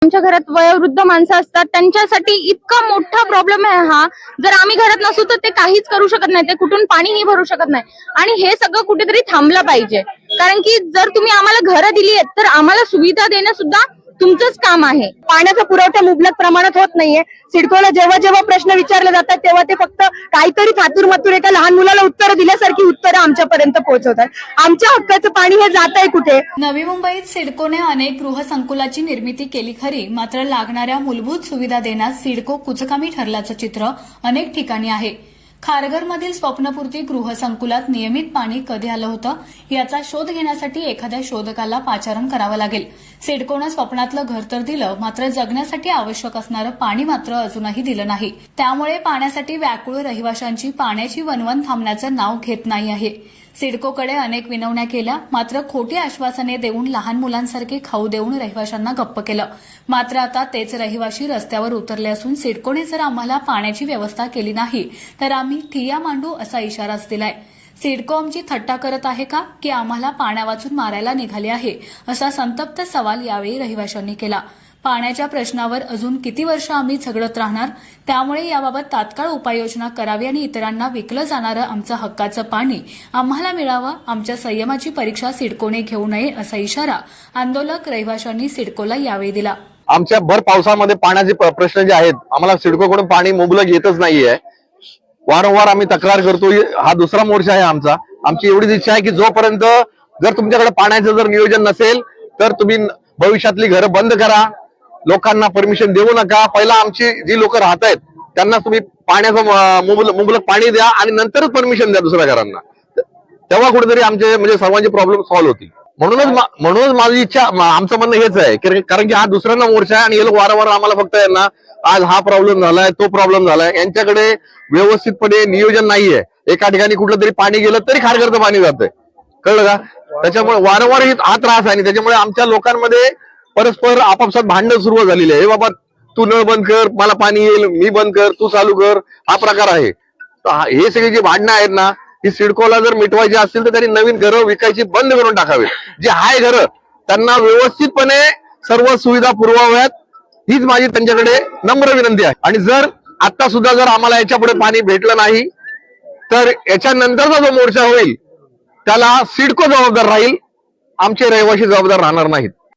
आमच्या घरात वयोवृद्ध माणसं असतात, त्यांच्यासाठी इतका मोठा प्रॉब्लेम आहे हा. जर आम्ही घरात नसू तर ते काहीच करू शकत नाही, ते कुठून पाणीही भरू शकत नाही. आणि हे सगळं कुठेतरी थांबलं पाहिजे, कारण की जर तुम्ही आम्हाला घरं दिली आहेत तर आम्हाला सुविधा देणं सुद्धा तुमचंच काम आहे. पाण्याचा पुरवठा मुबलक प्रमाणात होत नाहीये. सिडकोला जेव्हा जेव्हा प्रश्न विचारले जातात तेव्हा ते फक्त काहीतरी थातूर एका लहान मुलाला उत्तर दिल्यासारखी उत्तरं आमच्यापर्यंत पोहोचवतात. आमच्या हक्काचं पाणी हे जात आहे कुठे? नवी मुंबईत सिडकोने अनेक गृहसंकुलाची निर्मिती केली खरी, मात्र लागणाऱ्या मूलभूत सुविधा देण्यात सिडको कुचकामी ठरल्याचं चित्र अनेक ठिकाणी आहे. खारघरमधील स्वप्नपूर्ती गृहसंकुलात नियमित पाणी कधी आलं होतं याचा शोध घेण्यासाठी एखाद्या शोधकाला पाचारण करावं लागेल. सिडकोनं स्वप्नातलं घर तर दिलं, मात्र जगण्यासाठी आवश्यक असणारं पाणी मात्र अजूनही दिलं नाही. त्यामुळे पाण्यासाठी व्याकुळ रहिवाशांची पाण्याची वणवण थांबण्याचं नाव घेत नाही आहे. सिडकोकडे अनेक विनवण्या केल्या, मात्र खोटी आश्वासने देऊन लहान मुलांसारखे खाऊ देऊन रहिवाशांना गप्प केलं. मात्र आता तेच रहिवाशी रस्त्यावर उतरले असून सिडकोने जर आम्हाला पाण्याची व्यवस्था केली नाही तर आम्ही ठिय्या मांडू असा इशाराच दिलाय. सिडको आमची थट्टा करत आहे का की आम्हाला पाण्या वाचून मारायला निघाले आहे, असा संतप्त सवाल यावेळी रहिवाशांनी केला. पाण्याच्या प्रश्नावर अजून किती वर्ष आम्ही झगडत राहणार? त्यामुळे याबाबत तात्काळ उपाययोजना करावी आणि इतरांना विकलं जाणारं आमचं हक्काचं पाणी आम्हाला मिळावं. आमच्या संयमाची परीक्षा सिडकोने घेऊ नये असा इशारा आंदोलक रहिवाशांनी सिडकोला यावेळी दिला. आमच्या भर पावसामध्ये पाण्याचे प्रश्न जे आहेत, आम्हाला सिडकोकडून पाणी मुबलक येतच नाहीये. वारंवार आम्ही तक्रार करतो. हा दुसरा मोर्चा आहे आमचा. आमची एवढीच इच्छा आहे की जोपर्यंत जर तुमच्याकडे पाण्याचं जर नियोजन नसेल तर तुम्ही भविष्यातली घरं बंद करा, लोकांना परमिशन देऊ नका. पहिला आमची जी लोक राहत आहेत त्यांना तुम्ही पाण्याचं मुबलक पाणी द्या आणि नंतरच परमिशन द्या दुसऱ्या घरांना. तेव्हा कुठेतरी आमचे म्हणजे सर्वांचे प्रॉब्लेम सॉल्व्ह होतील. म्हणूनच माझी इच्छा, आमचं म्हणणं हेच आहे, कारण की हा दुसऱ्यांदा मोर्चा आहे आणि हे लोक वारंवार आम्हाला फक्त यांना आज हा प्रॉब्लेम झालाय, तो प्रॉब्लेम झालाय, यांच्याकडे व्यवस्थितपणे नियोजन नाहीये. एका ठिकाणी कुठलं तरी पाणी गेलं तरी खारघरचं पाणी जातंय, कळलं का? त्याच्यामुळे वारंवार हा त्रास आहे आणि त्याच्यामुळे आमच्या लोकांमध्ये परस्पर आपापसात भांडण सुरू झालेली आहे. हे बाबा तू नळ बंद कर, मला पाणी येईल, मी बंद कर, तू चालू कर, हा प्रकार आहे. हे सगळे जे भांडणं आहेत ना, ही सिडकोला जर मिटवायची असतील तर त्यांनी नवीन घरं विकायची बंद करून टाकावी. जे आहे घरं त्यांना व्यवस्थितपणे सर्व सुविधा पुरवाव्यात, हीच माझी त्यांच्याकडे नम्र विनंती आहे. आणि जर आता सुद्धा जर आम्हाला याच्यापुढे पाणी भेटलं नाही तर याच्यानंतरचा जो मोर्चा होईल त्याला सिडको जबाबदार राहील, आमचे रहिवासी जबाबदार राहणार नाहीत.